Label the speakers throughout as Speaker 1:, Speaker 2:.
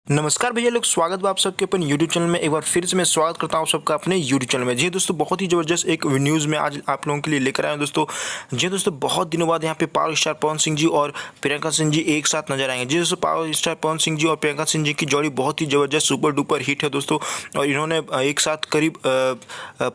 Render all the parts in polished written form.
Speaker 1: नमस्कार भैया लोग, स्वागत है आप सबके अपन यूट्यूब चैनल में। एक बार फिर से मैं स्वागत करता हूँ सबका अपने यूट्यूब चैनल में। जी दोस्तों, बहुत ही ज़बरदस्त एक न्यूज़ में आज आप लोगों के लिए लेकर आया हूँ दोस्तों। जी दोस्तों, बहुत दिनों बाद यहाँ पे पावर स्टार पवन सिंह जी और प्रियंका सिंह जी एक साथ नजर आएंगे। जी दोस्तों, पावर स्टार पवन सिंह जी और प्रियंका सिंह जी की जोड़ी बहुत ही ज़बरदस्त सुपर डुपर हिट है दोस्तों। और इन्होंने एक साथ करीब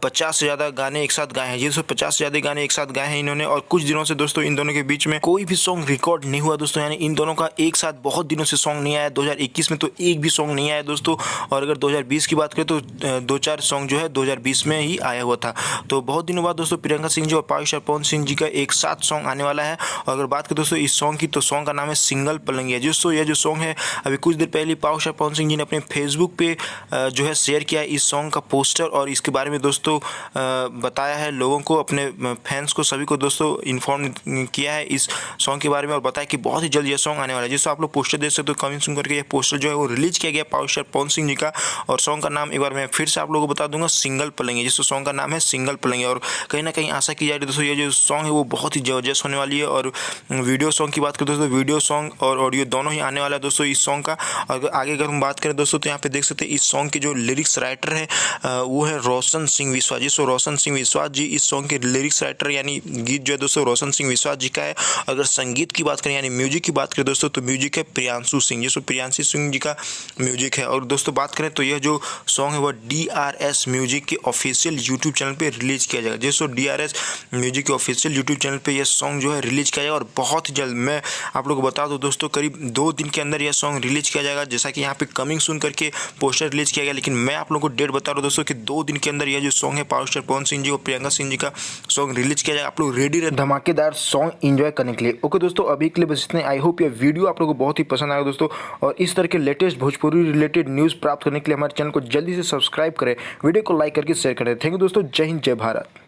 Speaker 1: 50 से ज़्यादा गाने एक साथ गाए हैं। जी दोस्तों, 50 से ज़्यादा गाने एक साथ गाए हैं इन्होंने। और कुछ दिनों से दोस्तों इन दोनों के बीच में कोई भी सॉन्ग रिकॉर्ड नहीं हुआ दोस्तों। यानी इन दोनों का एक साथ बहुत दिनों से सॉन्ग नहीं आया। 2021 में तो एक भी सॉन्ग नहीं आया दोस्तों। और अगर 2020 की बात करें तो 2-4 सॉन्ग जो है 2020 में ही आया हुआ था। तो बहुत दिनों बाद दोस्तों प्रियंका सिंह जी और पावर स्टार पवन सिंह जी का एक साथ सॉन्ग आने वाला है। और अगर बात करें दोस्तों इस सॉन्ग की, तो सॉन्ग का नाम है सिंगल पलंगिया। दोस्तों यह जो सॉन्ग है, अभी कुछ देर पहले पावर स्टार पवन सिंह जी ने अपने फेसबुक पे जो है शेयर किया इस सॉन्ग का पोस्टर। और इसके बारे में दोस्तों बताया है लोगों को, अपने फैंस को, सभी को दोस्तों इन्फॉर्म किया है इस सॉन्ग के बारे में। और बताया कि बहुत ही जल्द यह सॉन्ग आने वाला है। जिससे आप लोग पोस्टर देख सकते हो, कमिंग सून करके यह पोस्टर जो है वो रिलीज किया गया पावर स्टार पवन सिंह जी का। और सॉन्ग का नाम एक बार मैं फिर से आप लोगों को बता दूंगा, सिंगल पलंगिया। जिससे सॉन्ग का नाम है सिंगल पलंगिया। और कहीं ना कहीं आशा की जा रही है दोस्तों ये जो सॉन्ग है वो बहुत ही जबरदस्त होने वाली है। और वीडियो सॉन्ग की बात करें दोस्तों, वीडियो सॉन्ग और ऑडियो दोनों ही आने वाला है दोस्तों इस सॉन्ग का। और आगे अगर हम बात करें दोस्तों, तो यहाँ पे देख सकते हैं इस सॉन्ग के जो लिरिक्स राइटर है वो है रोशन सिंह विश्वास जी। सो रोशन सिंह विश्वास जी इस सॉन्ग के लिरिक्स राइटर, यानी गीत जो है दोस्तों रोशन सिंह विश्वास जी का है। अगर संगीत की बात करें यानी म्यूजिक की बात करें दोस्तों, तो म्यूजिक है प्रियांशु सिंह जी। सो प्रियांशु सिंह जी का म्यूजिक है। और दोस्तों बात करें तो यह जो सॉन्ग है वह DRS म्यूजिक के ऑफिशियल यूट्यूब चैनल पे रिलीज किया जाएगा। जैसे DRS म्यूजिक के ऑफिशियल यूट्यूब चैनल पे यह सॉन्ग जो है रिलीज किया जाएगा। और बहुत ही जल्द, मैं आप लोगों को बता दूं दोस्तों, करीब 2 दिन के अंदर यह सॉन्ग रिलीज किया जाएगा। जैसा कि यहाँ पे कमिंग सून करके पोस्टर रिलीज किया गया, लेकिन मैं आप लोगों को डेट बता रहा हूँ दोस्तों कि 2 दिन के अंदर यह जो सॉन्ग है पावर स्टार पवन सिंह जी और प्रियंका सिंह जी का सॉन्ग रिलीज किया जाएगा। आप लोग रेडी रहे धमाकेदार सॉन्ग एंजॉय करने के लिए। ओके दोस्तों, अभी के लिए बस इतने। आई होप यह वीडियो आप लोगों को बहुत ही पसंद आएगा दोस्तों। और इस तरह के लेटेस्ट भोजपुरी रिलेटेड न्यूज़ प्राप्त करने के लिए हमारे चैनल को जल्दी से सब्सक्राइब करें, वीडियो को लाइक करके शेयर करें। थैंक यू दोस्तों, जय हिंद, जय भारत।